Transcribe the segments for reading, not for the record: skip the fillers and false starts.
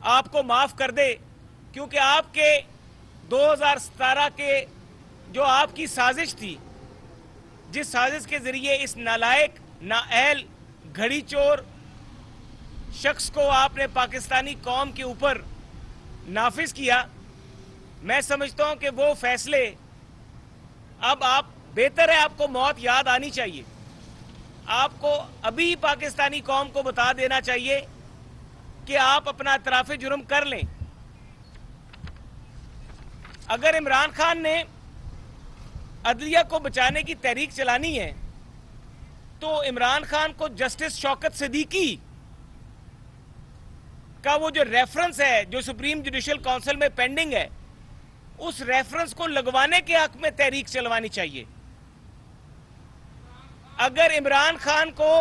آپ کو معاف کر دے، کیونکہ آپ کے 2017 کے جو آپ کی سازش تھی، جس سازش کے ذریعے اس نالائق، نااہل، گھڑی چور شخص کو آپ نے پاکستانی قوم کے اوپر نافذ کیا، میں سمجھتا ہوں کہ وہ فیصلے اب بہتر ہے آپ کو موت یاد آنی چاہیے. آپ کو ابھی پاکستانی قوم کو بتا دینا چاہیے کہ آپ اپنا اعتراف جرم کر لیں. اگر عمران خان نے عدلیہ کو بچانے کی تحریک چلانی ہے تو عمران خان کو جسٹس شوکت صدیقی کا وہ جو ریفرنس ہے جو سپریم جوڈیشل کونسل میں پینڈنگ ہے، اس ریفرنس کو لگوانے کے حق میں تحریک چلوانی چاہیے. اگر عمران خان کو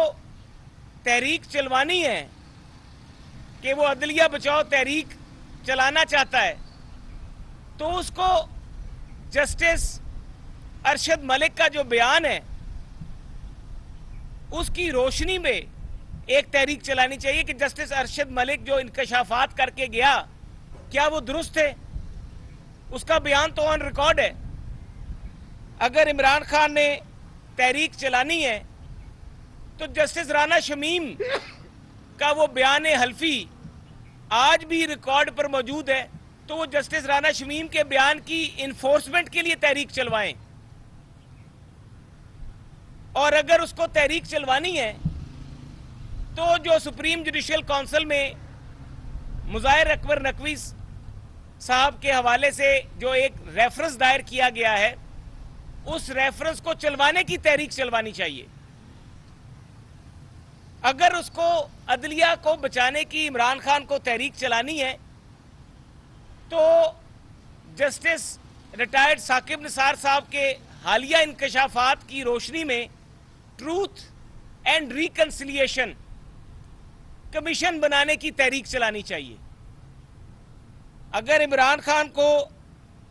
تحریک چلوانی ہے کہ وہ عدلیہ بچاؤ تحریک چلانا چاہتا ہے تو اس کو جسٹس ارشد ملک کا جو بیان ہے اس کی روشنی میں ایک تحریک چلانی چاہیے کہ جسٹس ارشد ملک جو انکشافات کر کے گیا کیا وہ درست ہے. اس کا بیان تو آن ریکارڈ ہے. اگر عمران خان نے تحریک چلانی ہے تو جسٹس رانا شمیم کا وہ بیان حلفی آج بھی ریکارڈ پر موجود ہے، تو وہ جسٹس رانا شمیم کے بیان کی انفورسمنٹ کے لیے تحریک چلوائیں. اور اگر اس کو تحریک چلوانی ہے تو جو سپریم جوڈیشل کونسل میں مظاہر اکبر نقوی صاحب کے حوالے سے جو ایک ریفرنس دائر کیا گیا ہے، اس ریفرنس کو چلوانے کی تحریک چلوانی چاہیے. اگر اس کو عدلیہ کو بچانے کی عمران خان کو تحریک چلانی ہے تو جسٹس ریٹائرڈ ثاقب نثار صاحب کے حالیہ انکشافات کی روشنی میں ٹروتھ اینڈ ریکنسیلیشن کمیشن بنانے کی تحریک چلانی چاہیے. اگر عمران خان کو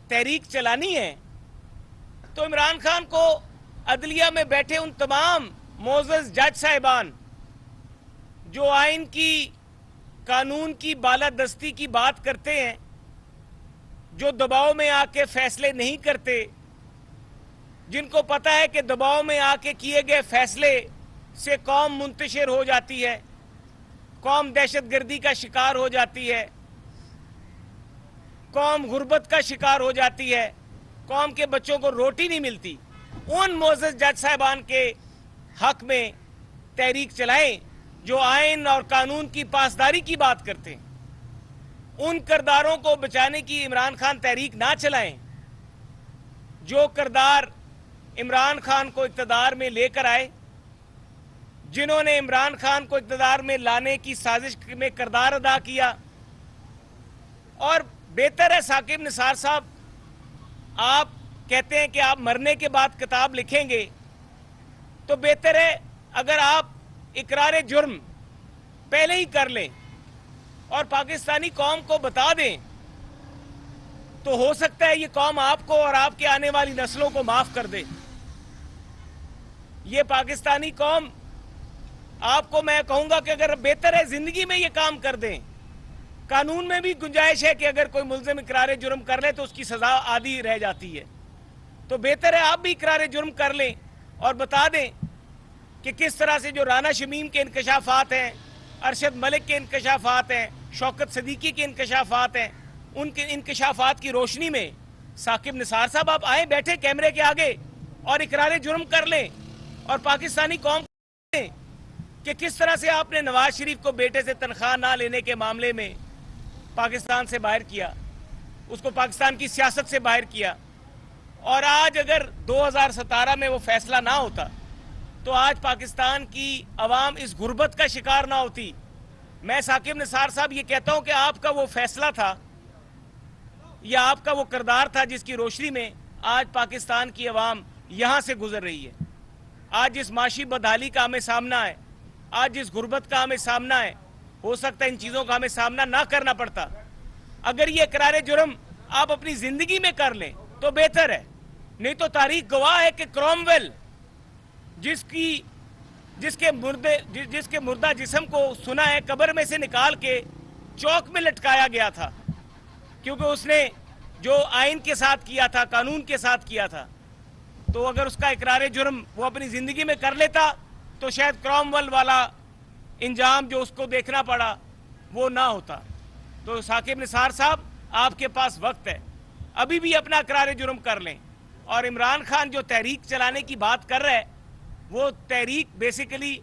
تحریک چلانی ہے تو عمران خان کو عدلیہ میں بیٹھے ان تمام معزز جج صاحبان جو آئین کی، قانون کی بالادستی کی بات کرتے ہیں، جو دباؤ میں آ کے فیصلے نہیں کرتے، جن کو پتہ ہے کہ دباؤ میں آ کے کیے گئے فیصلے سے قوم منتشر ہو جاتی ہے، قوم دہشت گردی کا شکار ہو جاتی ہے، قوم غربت کا شکار ہو جاتی ہے، قوم کے بچوں کو روٹی نہیں ملتی، ان معزز جج صاحبان کے حق میں تحریک چلائیں جو آئین اور قانون کی پاسداری کی بات کرتے ہیں. ان کرداروں کو بچانے کی عمران خان تحریک نہ چلائیں جو کردار عمران خان کو اقتدار میں لے کر آئے، جنہوں نے عمران خان کو اقتدار میں لانے کی سازش میں کردار ادا کیا. اور بہتر ہے ثاقب نثار صاحب، آپ کہتے ہیں کہ آپ مرنے کے بعد کتاب لکھیں گے، تو بہتر ہے اگر آپ اقرار جرم پہلے ہی کر لیں اور پاکستانی قوم کو بتا دیں تو ہو سکتا ہے یہ قوم آپ کو اور آپ کے آنے والی نسلوں کو معاف کر دے. یہ پاکستانی قوم آپ کو میں کہوں گا کہ اگر بہتر ہے زندگی میں یہ کام کر دیں. قانون میں بھی گنجائش ہے کہ اگر کوئی ملزم اقرار جرم کر لے تو اس کی سزا آدھی رہ جاتی ہے، تو بہتر ہے آپ بھی اقرار جرم کر لیں اور بتا دیں کہ کس طرح سے جو رانا شمیم کے انکشافات ہیں، ارشد ملک کے انکشافات ہیں، شوکت صدیقی کے انکشافات ہیں، ان کے انکشافات کی روشنی میں ثاقب نثار صاحب آپ آئیں، بیٹھے کیمرے کے آگے اور اقرار جرم کر لیں اور پاکستانی قوم کو دیں کہ کس طرح سے آپ نے نواز شریف کو بیٹے سے تنخواہ نہ لینے کے معاملے میں پاکستان سے باہر کیا، اس کو پاکستان کی سیاست سے باہر کیا. اور آج اگر 2017 میں وہ فیصلہ نہ ہوتا تو آج پاکستان کی عوام اس غربت کا شکار نہ ہوتی. میں ثاقب نثار صاحب یہ کہتا ہوں کہ آپ کا وہ فیصلہ تھا یا آپ کا وہ کردار تھا جس کی روشنی میں آج پاکستان کی عوام یہاں سے گزر رہی ہے. آج جس معاشی بدحالی کا ہمیں سامنا ہے، آج جس غربت کا ہمیں سامنا ہے، ہو سکتا ہے ان چیزوں کا ہمیں سامنا نہ کرنا پڑتا. اگر یہ اقرار جرم آپ اپنی زندگی میں کر لیں تو بہتر ہے، نہیں تو تاریخ گواہ ہے کہ کرومویل جس کے مردہ جسم کو سنا ہے قبر میں سے نکال کے चौक में लटकाया गया था, क्योंकि उसने जो आइन के साथ किया था, कानून के साथ किया था। तो अगर उसका इकरार जुर्म वो अपनी जिंदगी में कर लेता तो शायद क्रॉमवेल वाला इंजाम जो उसको देखना पड़ा वो ना होता। तो साकिब निसार साहब, आपके पास वक्त है, अभी भी अपना इकरार जुर्म कर लें। और इमरान खान जो तहरीक चलाने की बात कर रहा है, वो तहरीक बेसिकली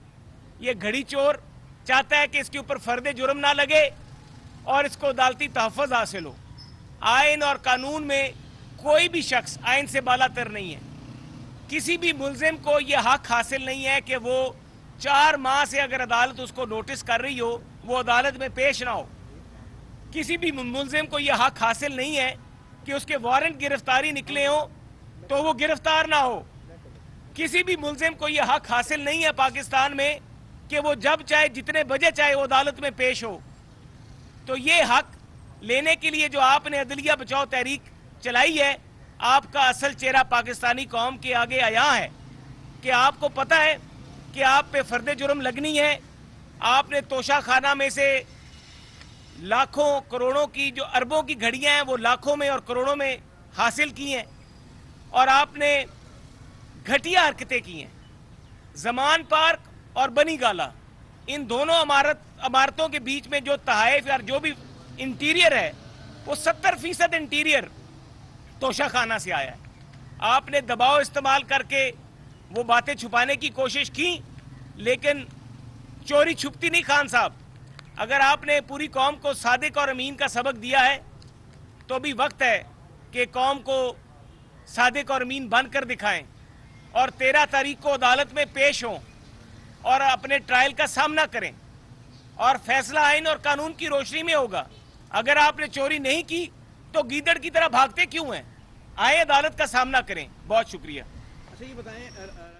ये घड़ी चोर चाहता है कि इसके ऊपर फर्द जुर्म ना लगे और इसको अदालती तहफ़्फ़ुज़ हासिल हो। आइन और कानून में कोई भी शख्स आइन से बालातर नहीं है। किसी भी मुल्जिम को यह हक हासिल नहीं है कि वो 4 माह से अगर अदालत उसको नोटिस कर रही हो वो अदालत में पेश ना हो। किसी भी मुल्जिम को यह हक हासिल नहीं है कि उसके वारंट गिरफ्तारी निकले हो तो वो गिरफ्तार ना हो। किसी भी मुल्जिम को यह हक हासिल नहीं है पाकिस्तान में कि वो जब चाहे जितने बजे चाहे वो अदालत में पेश हो। तो ये हक लेने के लिए जो आपने अदलिया बचाओ तहरीक चलाई है, आपका असल चेहरा पाकिस्तानी कौम के आगे आया है कि आपको पता है कि आप पे फर्द जुर्म लगनी है। आपने तोशा खाना में से लाखों करोड़ों की, जो अरबों की घड़ियां हैं, वो लाखों में और करोड़ों में हासिल की हैं और आपने घटिया हरकतें की हैं। जमान पार्क और बनी गाला, इन दोनों इमारतों के बीच में जो तहाइफ या जो भी इंटीरियर है वो 70% इंटीरियर तोशा खाना से आया है। आपने दबाव इस्तेमाल करके वो बातें छुपाने की कोशिश की, लेकिन चोरी छुपती नहीं खान साहब। अगर आपने पूरी कौम को सादिक और अमीन का सबक दिया है तो भी वक्त है कि कौम को सादिक और अमीन बनकर दिखाएं और 13 तारीख को अदालत में पेश हों और अपने ट्रायल का सामना करें और फैसला आइन और कानून की रोशनी में होगा। अगर आपने चोरी नहीं की तो गीदड़ की तरह भागते क्यों हैं? आए अदालत का सामना करें। बहुत शुक्रिया। अच्छा, ये बताएं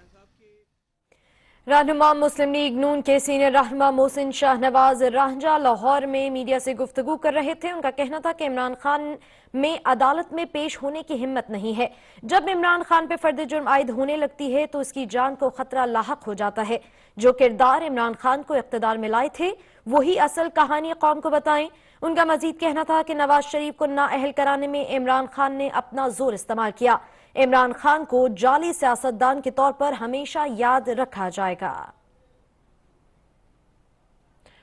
रहनुमा मुस्लिम लीग नून के सीनियर रहनुमा मोहसिन शाहनवाज रांझा लाहौर में मीडिया से गुफ्तगू कर रहे थे। उनका कहना था कि इमरान खान में अदालत में पेश होने की हिम्मत नहीं है। जब इमरान खान पे फर्द जुर्म आयद होने लगती है तो उसकी जान को खतरा लाहक हो जाता है। जो किरदार इमरान खान को इख्तिदार में लाए थे वही असल कहानी कौम को बताएं। उनका मजीद कहना था कि नवाज शरीफ को नाअहल कराने में इमरान खान ने अपना जोर इस्तेमाल किया। इमरान खान को जाली सियासतदान के तौर पर हमेशा याद रखा जाएगा।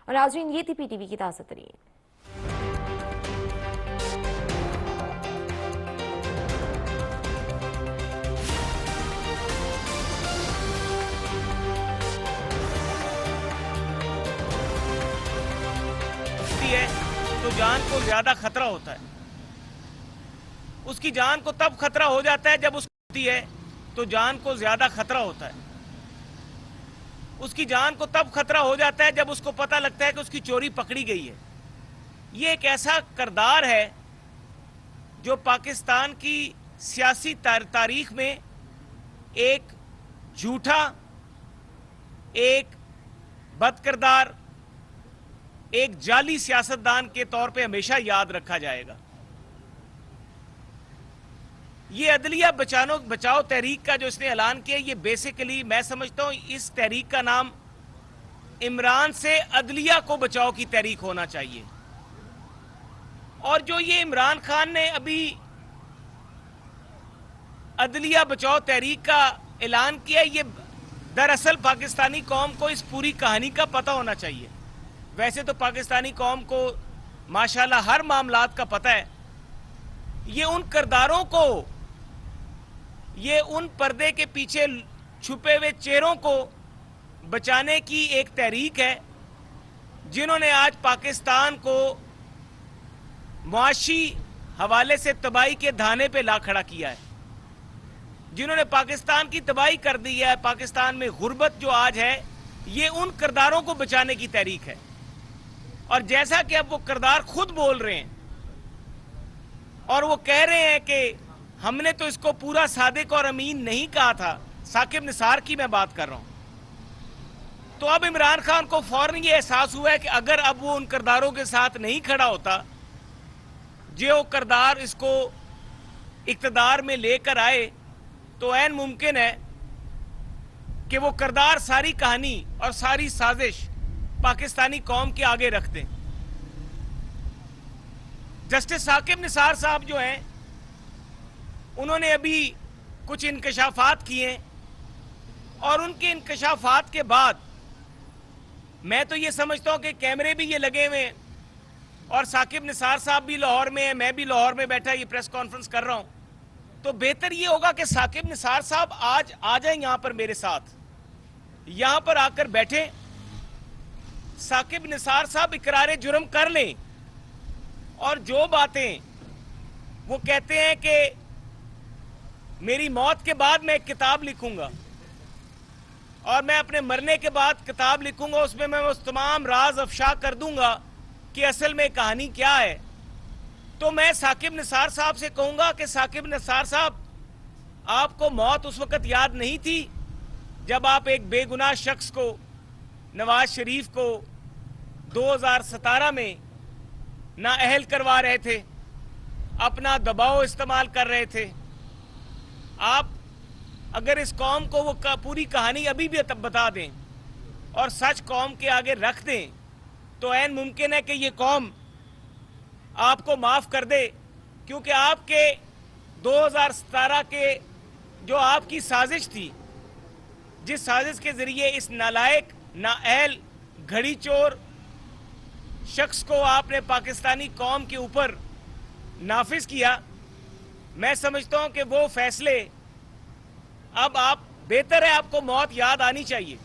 और नाज़रीन, ये थी PTV की ताज़ा तरीन। तो जान को ज्यादा खतरा होता है। उसकी जान को तब खतरा हो जाता है जब उसको होती है तो जान को ज्यादा खतरा होता है। उसकी जान को तब खतरा हो जाता है जब उसको पता लगता है कि उसकी चोरी पकड़ी गई है। ये एक ऐसा किरदार है जो पाकिस्तान की सियासी तारीख में एक झूठा, एक बदकिरदार, एक जाली सियासतदान के तौर पे हमेशा याद रखा जाएगा। ये अदलिया बचाओ तहरीक का जो इसने ऐलान किया, ये बेसिकली मैं समझता हूं इस तहरीक का नाम इमरान से अदलिया को बचाओ की तहरीक होना चाहिए। और जो ये इमरान खान ने अभी अदलिया बचाओ तहरीक का ऐलान किया, ये दरअसल पाकिस्तानी कौम को इस पूरी कहानी का पता होना चाहिए। वैसे तो पाकिस्तानी कौम को माशाल्लाह हर मामलात का पता है। ये उन किरदारों को, ये उन पर्दे के पीछे छुपे हुए चेहरों को बचाने की एक तहरीक है जिन्होंने आज पाकिस्तान को मुआशी हवाले से तबाही के धाने पे ला खड़ा किया है, जिन्होंने पाकिस्तान की तबाही कर दी है। पाकिस्तान में गुर्बत जो आज है, ये उन किरदारों को बचाने की तहरीक है। और जैसा कि अब वो किरदार खुद बोल रहे हैं और वो कह रहे हैं कि हमने तो इसको पूरा सादिक और अमीन नहीं कहा था, साकिब निसार की मैं बात कर रहा हूं। तो अब इमरान खान को फौरन ये एहसास हुआ है कि अगर अब वो उन किरदारों के साथ नहीं खड़ा होता जो किरदार इसको इक्तदार में लेकर आए, तो ऐन मुमकिन है कि वो किरदार सारी कहानी और सारी साजिश पाकिस्तानी कौम के आगे रख दें। जस्टिस साकिब निसार साहब जो हैं उन्होंने अभी कुछ इंकशाफात किए और उनके इंकशाफात के बाद मैं तो ये समझता हूं कि कैमरे भी ये लगे हुए हैं और साकिब निसार साहब भी लाहौर में है, मैं भी लाहौर में बैठा ये प्रेस कॉन्फ्रेंस कर रहा हूं, तो बेहतर ये होगा कि साकिब निसार साहब आज आ जाएं यहां पर मेरे साथ, यहां पर आकर बैठे, साकिब निसार साहब इकरार जुर्म कर लें और जो बातें वो कहते हैं कि मेरी मौत के बाद मैं एक किताब लिखूंगा और मैं अपने मरने के बाद किताब लिखूंगा, उसमें मैं उस तमाम राज अफशा कर दूंगा कि असल में कहानी क्या है, तो मैं साकिब निसार साहब से कहूंगा कि साकिब निसार साहब, आपको मौत उस वक्त याद नहीं थी जब आप एक बेगुनाह शख्स को, नवाज शरीफ को 2017 में नाअहल करवा रहे थे, अपना दबाव इस्तेमाल कर रहे थे। आप अगर इस कौम को वो पूरी कहानी अभी भी बता दें और सच कौम के आगे रख दें तो ऐन मुमकिन है कि ये कौम आपको माफ़ कर दे, क्योंकि आपके 2017 के जो आपकी साजिश थी, जिस साजिश के ज़रिए इस नालायक, नाअहल, घड़ी चोर शख्स को आपने पाकिस्तानी कौम के ऊपर नाफिज किया, मैं समझता हूं कि वो फैसले अब आप, बेहतर है आपको मौत याद आनी चाहिए,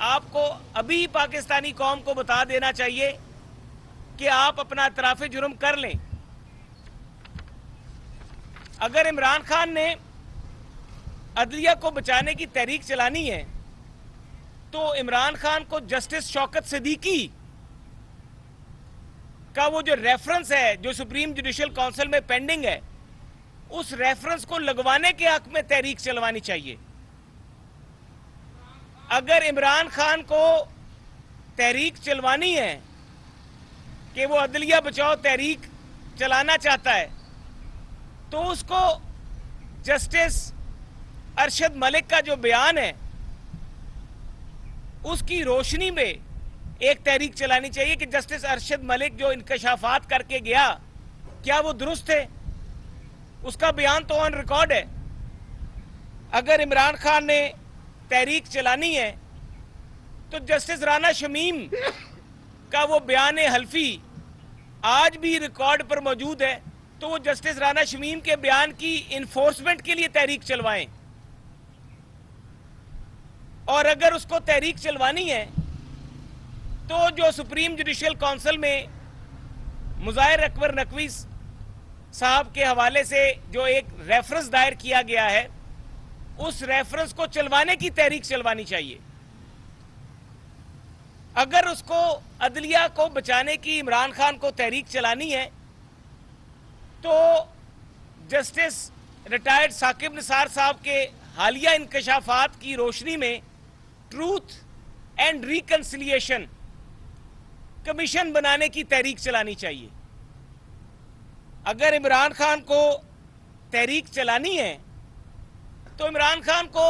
आपको अभी पाकिस्तानी कौम को बता देना चाहिए कि आप अपना इतराफ़ जुर्म कर लें। अगर इमरान खान ने अदलिया को बचाने की तहरीक चलानी है तो इमरान खान को जस्टिस शौकत सिद्दीकी का वो जो रेफरेंस है जो सुप्रीम जुडिशल काउंसिल में पेंडिंग है, उस रेफरेंस को लगवाने के हक में तहरीक चलवानी चाहिए। अगर इमरान खान को तहरीक चलवानी है कि वो अदलिया बचाओ तहरीक चलाना चाहता है तो उसको जस्टिस अरशद मलिक का जो बयान है उसकी रोशनी में एक तहरीक चलानी चाहिए कि जस्टिस अरशद मलिक जो इंकशाफात करके गया, क्या वो दुरुस्त है? उसका बयान तो ऑन रिकॉर्ड है। अगर इमरान खान ने तहरीक चलानी है तो जस्टिस राना शमीम का वो बयान हल्फी आज भी रिकॉर्ड पर मौजूद है, तो वो जस्टिस राना शमीम के बयान की इन्फोर्समेंट के लिए तहरीक चलवाएं। और अगर उसको तहरीक चलवानी है तो जो सुप्रीम जुडिशल काउंसिल में मुज़ाहिर अकबर नकवी साहब के हवाले से जो एक रेफरेंस दायर किया गया है, उस रेफरेंस को चलवाने की तहरीक चलवानी चाहिए। अगर उसको अदलिया को बचाने की इमरान खान को तहरीक चलानी है तो जस्टिस रिटायर्ड साकिब निसार साहब के हालिया इंकशाफात की रोशनी में ट्रूथ एंड रिकंसिलिएशन कमीशन बनाने की तहरीक चलानी चाहिए। अगर इमरान खान को तहरीक चलानी है तो इमरान खान को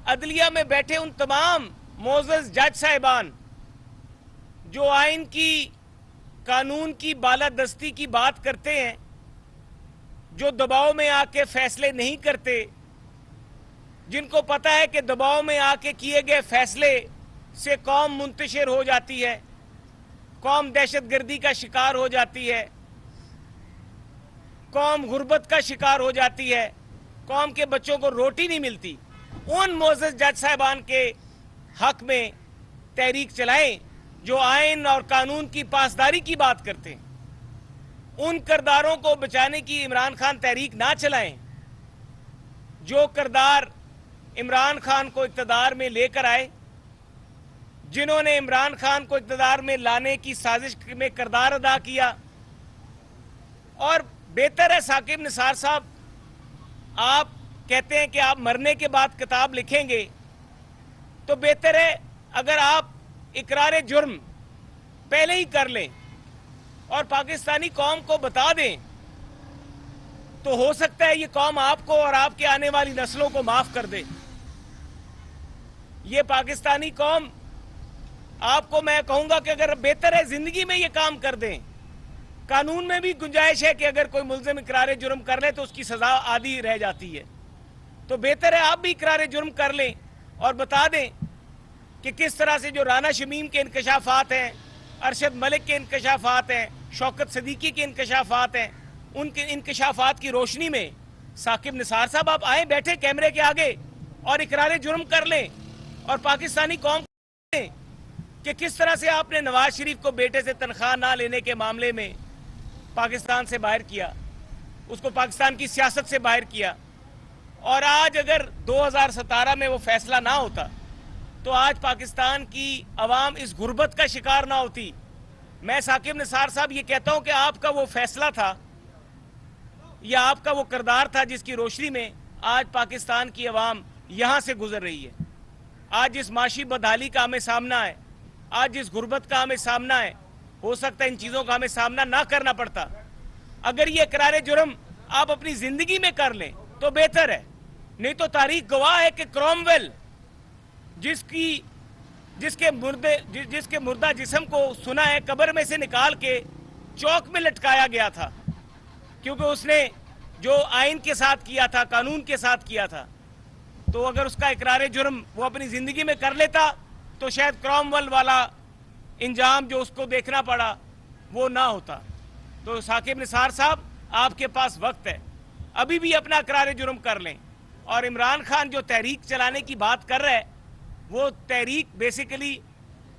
अदलिया में बैठे उन तमाम मोअज़्ज़ज़ जज साहिबान जो आइन की, कानून की बालादस्ती की बात करते हैं, जो दबाव में आके फैसले नहीं करते, जिनको पता है कि दबाव में आके किए गए फैसले से कौम मुंतशिर हो जाती है, कौम दहशतगर्दी का शिकार हो जाती है, कौम गुर्बत का शिकार हो जाती है, कौम के बच्चों को रोटी नहीं मिलती, उन मोअज़्ज़ज़ जज साहिबान के हक में तहरीक चलाएं जो आइन और कानून की पासदारी की बात करते हैं। उन किरदारों को बचाने की इमरान खान तहरीक ना चलाएं जो किरदार इमरान खान को इक़्तिदार में लेकर आए, जिन्होंने इमरान खान को इक़्तिदार में लाने की साजिश में किरदार अदा किया। और बेहतर है साकिब निसार साहब, आप कहते हैं कि आप मरने के बाद किताब लिखेंगे, तो बेहतर है अगर आप इकरार जुर्म पहले ही कर लें और पाकिस्तानी कौम को बता दें, तो हो सकता है ये कौम आपको और आपके आने वाली नस्लों को माफ कर दे। ये पाकिस्तानी कौम, आपको मैं कहूंगा कि अगर बेहतर है जिंदगी में ये काम कर दें, कानून में भी गुंजाइश है कि अगर कोई मुल्जिम इकरार जुर्म कर ले तो उसकी सजा आधी रह जाती है। तो बेहतर है आप भी इकरार जुर्म कर लें और बता दें कि किस तरह से जो राना शमीम के इंकशाफात हैं, अरशद मलिक के इंकशाफात हैं, शौकत सदीकी के इंकशाफात हैं, उनके इंकशाफात की रोशनी में साकिब निसार साहब आप आए, बैठे कैमरे के आगे और इकरार जुर्म कर लें और पाकिस्तानी कौम कि किस तरह से आपने नवाज शरीफ को बेटे से तनख्वाह ना लेने के मामले में पाकिस्तान से बाहर किया, उसको पाकिस्तान की सियासत से बाहर किया। और आज अगर 2017 में वो फैसला ना होता तो आज पाकिस्तान की अवाम इस गुर्बत का शिकार ना होती। मैं साकिब निसार साहब ये कहता हूं कि आपका वो फैसला था या आपका वो किरदार था जिसकी रोशनी में आज पाकिस्तान की अवाम यहां से गुजर रही है। आज जिस माशी बदहाली का हमें सामना है, आज जिस गुर्बत का हमें सामना है, हो सकता है इन चीज़ों का हमें सामना ना करना पड़ता। अगर ये इकरार जुर्म आप अपनी ज़िंदगी में कर लें तो बेहतर है, नहीं तो तारीख गवाह है कि क्रॉमवेल जिसके मुर्दा जिस्म को सुना है कब्र में से निकाल के चौक में लटकाया गया था, क्योंकि उसने जो आइन के साथ किया था, कानून के साथ किया था। तो अगर उसका इकरार जुर्म वो अपनी ज़िंदगी में कर लेता तो शायद क्रॉमवेल वाला इंजाम जो उसको देखना पड़ा वो ना होता। तो साकिब निसार साहब आपके पास वक्त है, अभी भी अपना इकरार जुर्म कर लें। और इमरान खान जो तहरीक चलाने की बात कर रहा है, वो तहरीक बेसिकली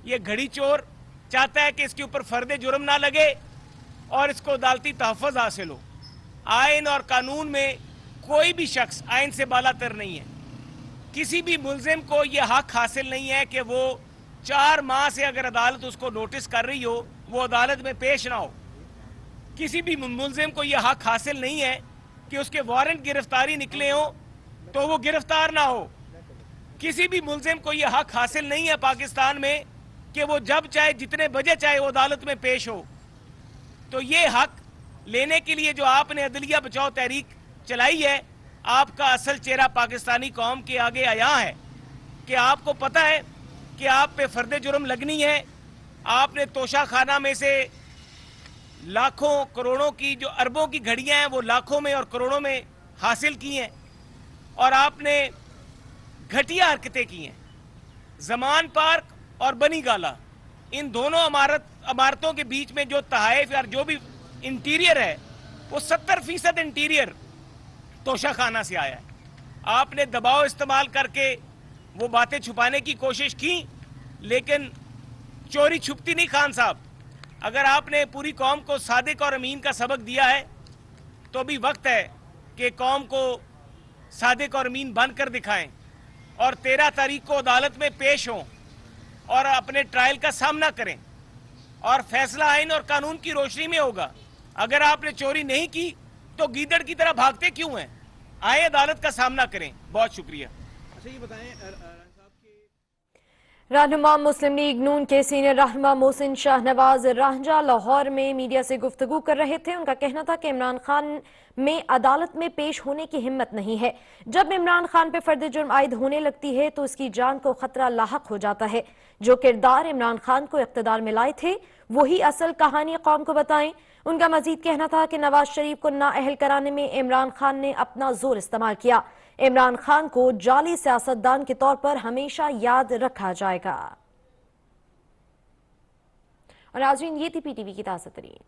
ये घड़ी चोर चाहता है कि इसके ऊपर फर्द जुर्म ना लगे और इसको अदालती तहफ़्फ़ुज़ हासिल हो। आइन और कानून में कोई भी शख्स आइन से बालातर नहीं है। किसी भी मुल्जिम को ये हक हासिल नहीं है कि वो 4 माह से अगर अदालत उसको नोटिस कर रही हो वो अदालत में पेश ना हो। किसी भी मुल्जिम को यह हक हासिल नहीं है कि उसके वारंट गिरफ्तारी निकले हो तो वो गिरफ्तार ना हो। किसी भी मुल्जिम को यह हक हासिल नहीं है पाकिस्तान में कि वो जब चाहे जितने बजे चाहे वो अदालत में पेश हो। तो ये हक लेने के लिए जो आपने अदलिया बचाओ तहरीक चलाई है, आपका असल चेहरा पाकिस्तानी कौम के आगे आया है कि आपको पता है कि आप पे फर्द जुर्म लगनी है। आपने तोशा खाना में से लाखों करोड़ों की जो अरबों की घड़ियां हैं वो लाखों में और करोड़ों में हासिल की हैं और आपने घटिया हरकतें की हैं। जमान पार्क और बनी गाला, इन दोनों इमारतों के बीच में जो तहाइफ या जो भी इंटीरियर है वो 70% इंटीरियर तोशा खाना से आया है। आपने दबाव इस्तेमाल करके वो बातें छुपाने की कोशिश की, लेकिन चोरी छुपती नहीं खान साहब। अगर आपने पूरी कौम को सादिक और अमीन का सबक दिया है तो भी वक्त है कि कौम को सादिक और अमीन बनकर दिखाएं और 13 तारीख को अदालत में पेश हों और अपने ट्रायल का सामना करें और फैसला आइन और कानून की रोशनी में होगा। अगर आपने चोरी नहीं की तो गीदड़ की तरह भागते क्यों हैं? आए अदालत का सामना करें। बहुत शुक्रिया। अच्छा, ये बताएं रहनुमा मुस्लिम लीग नून के सीनियर रहनुमा मोहसिन शाहनवाज रांझा लाहौर में मीडिया से गुफ्तगू कर रहे थे। उनका कहना था कि इमरान खान में अदालत में पेश होने की हिम्मत नहीं है। जब इमरान खान पे फर्द जुर्म आयद होने लगती है तो उसकी जान को खतरा लाहक हो जाता है। जो किरदार इमरान खान को इख्तिदार में लाए थे वही असल कहानी कौम को बताएं। उनका मजीद कहना था कि नवाज शरीफ को नाअहल कराने में इमरान खान ने अपना जोर इस्तेमाल किया। इमरान खान को जाली सियासतदान के तौर पर हमेशा याद रखा जाएगा। और नाज़रीन, ये थी PTV की ताज़ा तरीन।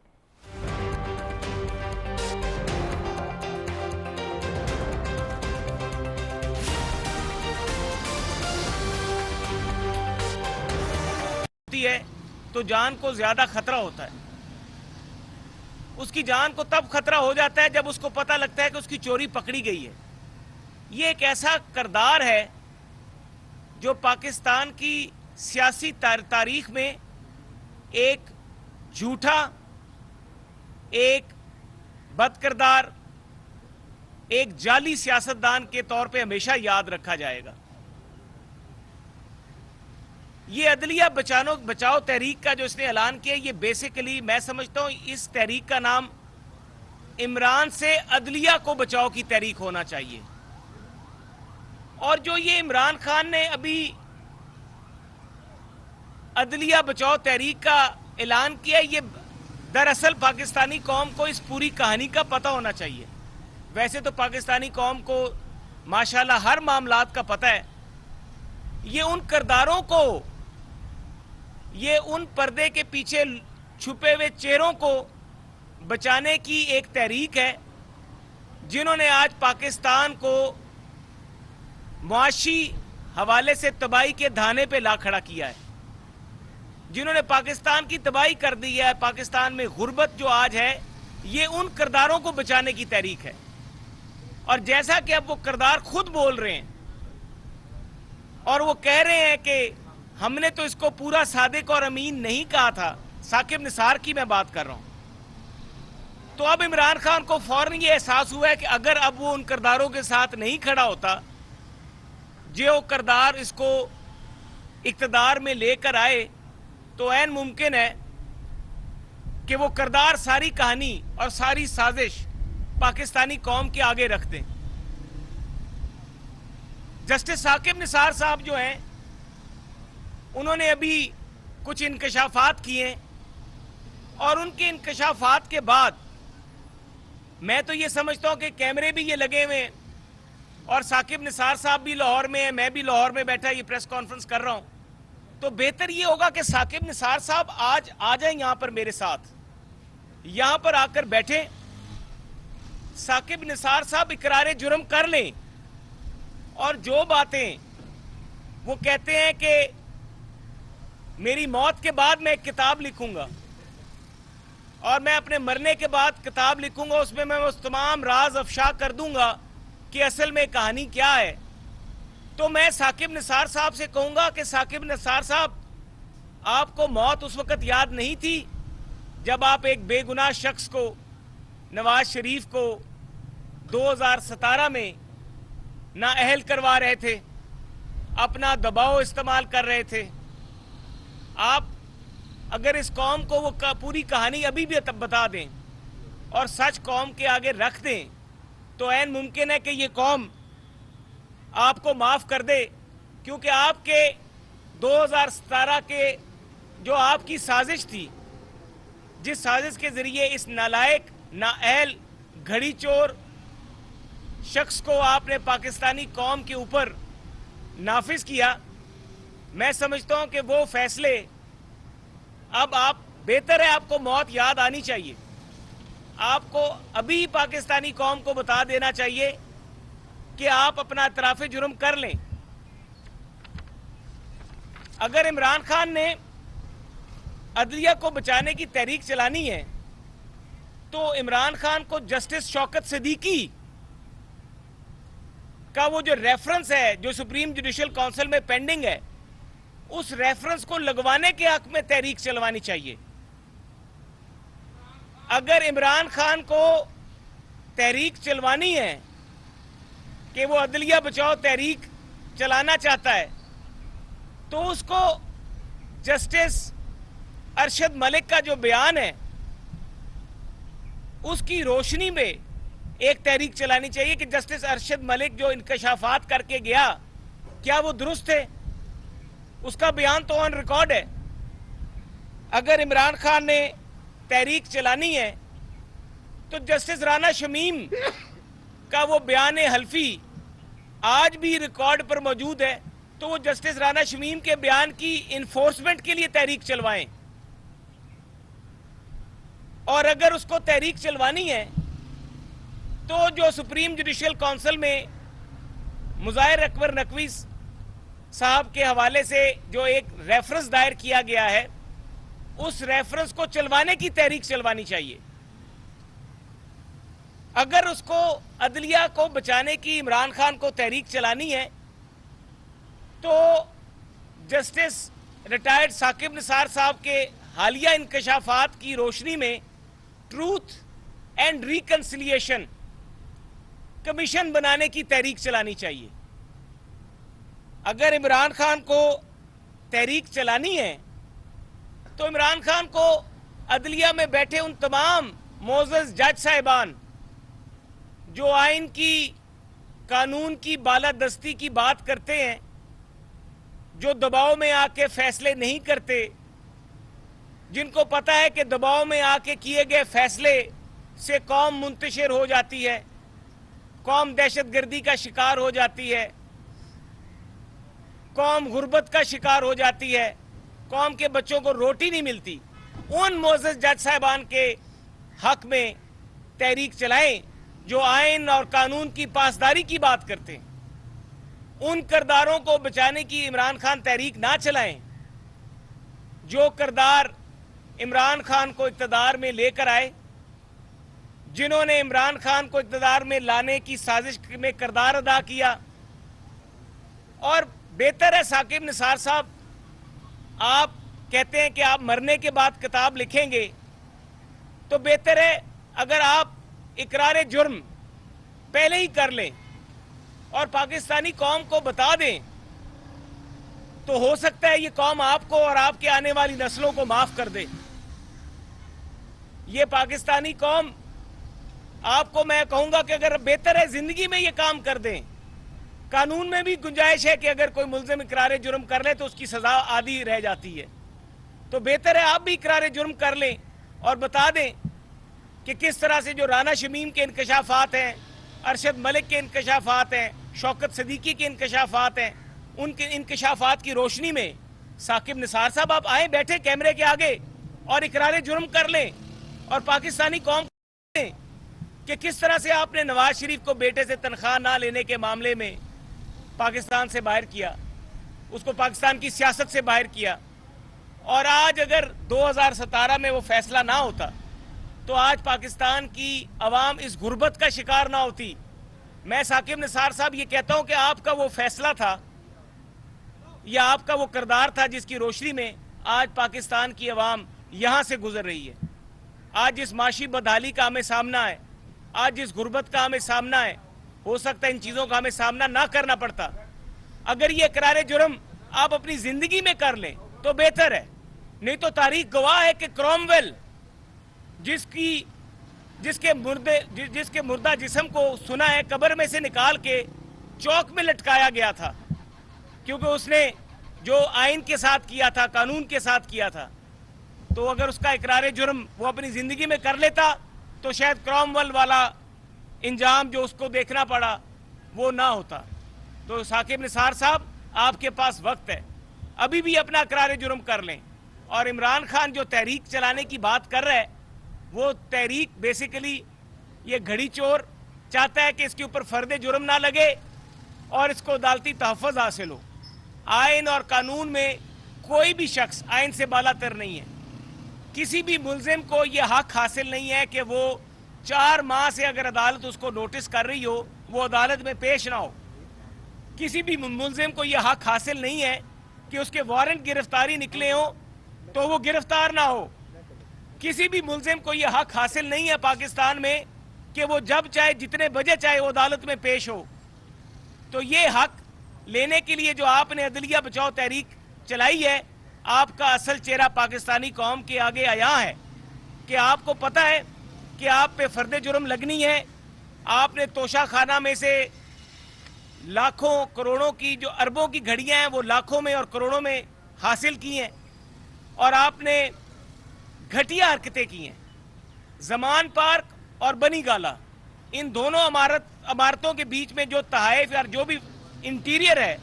है तो जान को ज्यादा खतरा होता है। उसकी जान को तब खतरा हो जाता है जब उसको पता लगता है कि उसकी चोरी पकड़ी गई है। ये एक ऐसा किरदार है जो पाकिस्तान की सियासी तारीख में एक झूठा, एक बदकिरदार, एक जाली सियासतदान के तौर पे हमेशा याद रखा जाएगा। ये अदलिया बचाओ तहरीक का जो इसने ऐलान किया, ये बेसिकली मैं समझता हूं इस तहरीक का नाम इमरान से अदलिया को बचाओ की तहरीक होना चाहिए। और जो ये इमरान खान ने अभी अदलिया बचाओ तहरीक का ऐलान किया, ये दरअसल पाकिस्तानी कौम को इस पूरी कहानी का पता होना चाहिए। वैसे तो पाकिस्तानी कौम को माशाल्लाह हर मामलात का पता है। ये उन किरदारों को, ये उन पर्दे के पीछे छुपे हुए चेहरों को बचाने की एक तहरीक है जिन्होंने आज पाकिस्तान को मुआशी हवाले से तबाही के धाने पे ला खड़ा किया है, जिन्होंने पाकिस्तान की तबाही कर दी है। पाकिस्तान में गुर्बत जो आज है, ये उन किरदारों को बचाने की तहरीक है। और जैसा कि अब वो किरदार खुद बोल रहे हैं और वो कह रहे हैं कि हमने तो इसको पूरा सादिक और अमीन नहीं कहा था, साकिब निसार की मैं बात कर रहा हूं, तो अब इमरान खान को फौरन ये एहसास हुआ है कि अगर अब वो उन किरदारों के साथ नहीं खड़ा होता जो किरदार इसको इक्तदार में लेकर आए, तो ऐन मुमकिन है कि वो किरदार सारी कहानी और सारी साजिश पाकिस्तानी कौम के आगे रख दें। जस्टिस साकिब निसार साहब जो हैं, उन्होंने अभी कुछ इंकशाफात किए और उनके इंकशाफात के बाद मैं तो ये समझता हूं कि कैमरे भी ये लगे हुए हैं और साकिब निसार साहब भी लाहौर में है, मैं भी लाहौर में बैठा ये प्रेस कॉन्फ्रेंस कर रहा हूं, तो बेहतर ये होगा कि साकिब निसार साहब आज आ जाएं यहां पर मेरे साथ, यहां पर आकर बैठे, साकिब निसार साहब इकरार जुर्म कर लें और जो बातें वो कहते हैं कि मेरी मौत के बाद मैं एक किताब लिखूंगा और मैं अपने मरने के बाद किताब लिखूंगा, उसमें मैं उस तमाम राज अफशा कर दूंगा कि असल में कहानी क्या है, तो मैं साकिब निसार साहब से कहूंगा कि साकिब निसार साहब, आपको मौत उस वक्त याद नहीं थी जब आप एक बेगुनाह शख्स को, नवाज शरीफ को 2017 में नाअहल करवा रहे थे, अपना दबाव इस्तेमाल कर रहे थे। आप अगर इस कौम को वो पूरी कहानी अभी भी तब बता दें और सच कौम के आगे रख दें, तो ऐन मुमकिन है कि ये कौम आपको माफ कर दे, क्योंकि आपके 2017 के जो आपकी साजिश थी, जिस साजिश के जरिए इस नालायक, नाअहल, घड़ी चोर शख्स को आपने पाकिस्तानी कौम के ऊपर नाफिज किया, मैं समझता हूं कि वो फैसले अब आप, बेहतर है आपको मौत याद आनी चाहिए, आपको अभी पाकिस्तानी कौम को बता देना चाहिए कि आप अपना इतराफ़ जुर्म कर लें। अगर इमरान खान ने अदलिया को बचाने की तहरीक चलानी है तो इमरान खान को जस्टिस शौकत सिद्दीकी का वो जो रेफरेंस है जो सुप्रीम जुडिशल काउंसिल में पेंडिंग है, उस रेफरेंस को लगवाने के हक में तहरीक चलवानी चाहिए। अगर इमरान खान को तहरीक चलवानी है कि वो अदलिया बचाओ तहरीक चलाना चाहता है, तो उसको जस्टिस अरशद मलिक का जो बयान है उसकी रोशनी में एक तहरीक चलानी चाहिए कि जस्टिस अरशद मलिक जो इंकशाफात करके गया, क्या वो दुरुस्त है? उसका बयान तो ऑन रिकॉर्ड है। अगर इमरान खान ने तहरीक चलानी है तो जस्टिस राना शमीम का वो बयान हल्फी आज भी रिकॉर्ड पर मौजूद है, तो वो जस्टिस राना शमीम के बयान की इन्फोर्समेंट के लिए तहरीक चलवाएं। और अगर उसको तहरीक चलवानी है तो जो सुप्रीम जुडिशल काउंसिल में मुज़ाहिर अकबर नकवी साहब के हवाले से जो एक रेफरेंस दायर किया गया है, उस रेफरेंस को चलवाने की तहरीक चलवानी चाहिए। अगर उसको अदलिया को बचाने की इमरान खान को तहरीक चलानी है तो जस्टिस रिटायर्ड साकिब निसार साहब के हालिया इंकशाफात की रोशनी में ट्रूथ एंड रिकंसिलिएशन कमीशन बनाने की तहरीक चलानी चाहिए। अगर इमरान खान को तहरीक चलानी है तो इमरान खान को अदलिया में बैठे उन तमाम मोअज़्ज़ज़ जज साहिबान जो आइन की, कानून की बालादस्ती की बात करते हैं, जो दबाव में आके फैसले नहीं करते, جن کو پتہ ہے کہ دباؤ میں آ کے کیے گئے فیصلے سے قوم منتشر ہو جاتی ہے، قوم دہشت گردی کا شکار ہو جاتی ہے، قوم غربت کا شکار ہو جاتی ہے، قوم کے بچوں کو روٹی نہیں ملتی، ان معزز جج صاحبان کے حق میں تحریک چلائیں جو آئین اور قانون کی پاسداری کی بات کرتے ہیں۔ ان کرداروں کو بچانے کی عمران خان تحریک نہ چلائیں جو کردار عمران خان کو اقتدار میں لے کر آئے، جنہوں نے عمران خان کو اقتدار میں لانے کی سازش میں کردار ادا کیا۔ اور بہتر ہے ثاقب نثار صاحب، آپ کہتے ہیں کہ آپ مرنے کے بعد کتاب لکھیں گے، تو بہتر ہے اگر آپ اقرار جرم پہلے ہی کر لیں اور پاکستانی قوم کو بتا دیں، تو ہو سکتا ہے یہ قوم آپ کو اور آپ کے آنے والی نسلوں کو معاف کر دے۔ یہ پاکستانی قوم، آپ کو میں کہوں گا کہ اگر بہتر ہے زندگی میں یہ کام کر دیں، قانون میں بھی گنجائش ہے کہ اگر کوئی ملزم اقرار جرم کر لے تو اس کی سزا آدھی رہ جاتی ہے، تو بہتر ہے آپ بھی اقرار جرم کر لیں اور بتا دیں کہ کس طرح سے جو رانا شمیم کے انکشافات ہیں، ارشد ملک کے انکشافات ہیں، شوکت صدیقی کے انکشافات ہیں، ان کے انکشافات کی روشنی میں ثاقب نثار صاحب آپ آئیں، بیٹھے کیمرے کے آگے اور اقرار جرم کر لیں اور پاکستانی قوم کو دیں کہ کس طرح سے آپ نے نواز شریف کو بیٹے سے تنخواہ نہ لینے کے معاملے میں پاکستان سے باہر کیا، اس کو پاکستان کی سیاست سے باہر کیا، اور آج اگر 2017 میں وہ فیصلہ نہ ہوتا تو آج پاکستان کی عوام اس غربت کا شکار نہ ہوتی۔ میں ثاقب نثار صاحب یہ کہتا ہوں کہ آپ کا وہ فیصلہ تھا یا آپ کا وہ کردار تھا جس کی روشنی میں آج پاکستان کی عوام یہاں سے گزر رہی ہے۔ آج جس معاشی بدحالی کا ہمیں سامنا ہے، آج جس غربت کا ہمیں سامنا ہے، ہو سکتا ہے ان چیزوں کا ہمیں سامنا نہ کرنا پڑتا۔ اگر یہ اقرار جرم آپ اپنی زندگی میں کر لیں تو بہتر ہے، نہیں تو تاریخ گواہ ہے کہ کرومویل جس کے مردہ جسم کو سنا ہے قبر میں سے نکال کے چوک میں لٹکایا گیا تھا، کیونکہ اس نے جو آئین کے ساتھ کیا تھا، قانون کے ساتھ کیا تھا، تو اگر اس کا اقرار جرم وہ اپنی زندگی میں کر لیتا تو شاید کرومویل والا انجام جو اس کو دیکھنا پڑا وہ نہ ہوتا۔ تو ثاقب نثار صاحب، آپ کے پاس وقت ہے، ابھی بھی اپنا اقرار جرم کر لیں۔ اور عمران خان جو تحریک چلانے کی بات کر رہا ہے، وہ تحریک بیسیکلی یہ گھڑی چور چاہتا ہے کہ اس کے اوپر فرد جرم نہ لگے اور اس کو عدالتی تحفظ حاصل ہو۔ آئین اور قانون میں کوئی بھی شخص آئین سے بالا تر نہیں ہے۔ کسی بھی ملزم کو یہ حق حاصل نہیں ہے کہ وہ 4 ماہ سے اگر عدالت اس کو نوٹس کر رہی ہو وہ عدالت میں پیش نہ ہو۔ کسی بھی ملزم کو یہ حق حاصل نہیں ہے کہ اس کے وارنٹ گرفتاری نکلے ہوں تو وہ گرفتار نہ ہو۔ کسی بھی ملزم کو یہ حق حاصل نہیں ہے پاکستان میں کہ وہ جب چاہے جتنے بجے چاہے وہ عدالت میں پیش ہو۔ تو یہ حق لینے کے لیے جو آپ نے عدلیہ بچاؤ تحریک چلائی ہے، آپ کا اصل چہرہ پاکستانی قوم کے آگے آیا ہے کہ آپ کو پتہ ہے کہ آپ پہ فرد جرم لگنی ہے۔ آپ نے توشہ خانہ میں سے لاکھوں کروڑوں کی جو اربوں کی گھڑیاں ہیں وہ لاکھوں میں اور کروڑوں میں حاصل کی ہیں، اور آپ نے گھٹیا حرکتیں کی ہیں۔ زمان پارک اور بنی گالا، ان دونوں عمارتوں کے بیچ میں جو تحائف اور جو بھی انٹیریئر ہے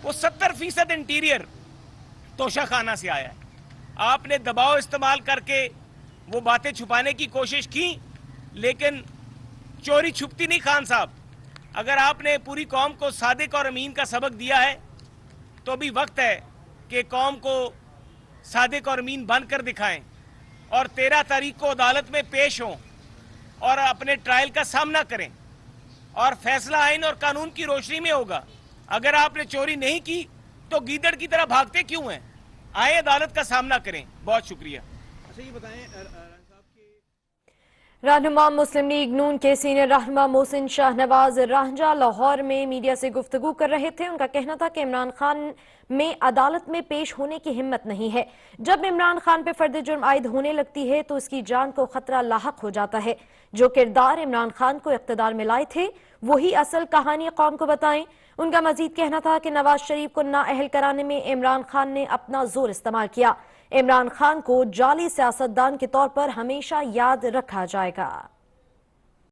وہ 70% انٹیریئر توشہ خانہ سے آیا ہے۔ آپ نے دباؤ استعمال کر کے وہ باتیں چھپانے کی کوشش کی، لیکن چوری چھپتی نہیں خان صاحب۔ اگر آپ نے پوری قوم کو صادق اور امین کا سبق دیا ہے تو ابھی وقت ہے کہ قوم کو صادق اور امین بن کر دکھائیں اور 13 تاریخ کو عدالت میں پیش ہوں اور اپنے ٹرائل کا سامنا کریں، اور فیصلہ آئین اور قانون کی روشنی میں ہوگا۔ اگر آپ نے چوری نہیں کی تو گیدڑ کی طرح بھاگتے کیوں ہیں؟ آئیں عدالت کا سامنا کریں۔ بہت شکریہ۔ اچھا یہ بتائیں رہنما مسلم لیگ نون کے سینئر رہنما محسن شاہنواز رانجھا لاہور میں میڈیا سے گفتگو کر رہے تھے۔ ان کا کہنا تھا کہ عمران خان میں عدالت میں پیش ہونے کی ہمت نہیں ہے۔ جب عمران خان پہ فرد جرم عائد ہونے لگتی ہے تو اس کی جان کو خطرہ لاحق ہو جاتا ہے۔ جو کردار عمران خان کو اقتدار میں لائے تھے وہی اصل کہانی قوم کو بتائیں۔ ان کا مزید کہنا تھا کہ نواز شریف کو نااہل کرانے میں عمران خان نے اپنا زور استعمال کیا۔ عمران خان کو جعلی سیاستدان کے طور پر ہمیشہ یاد رکھا جائے گا.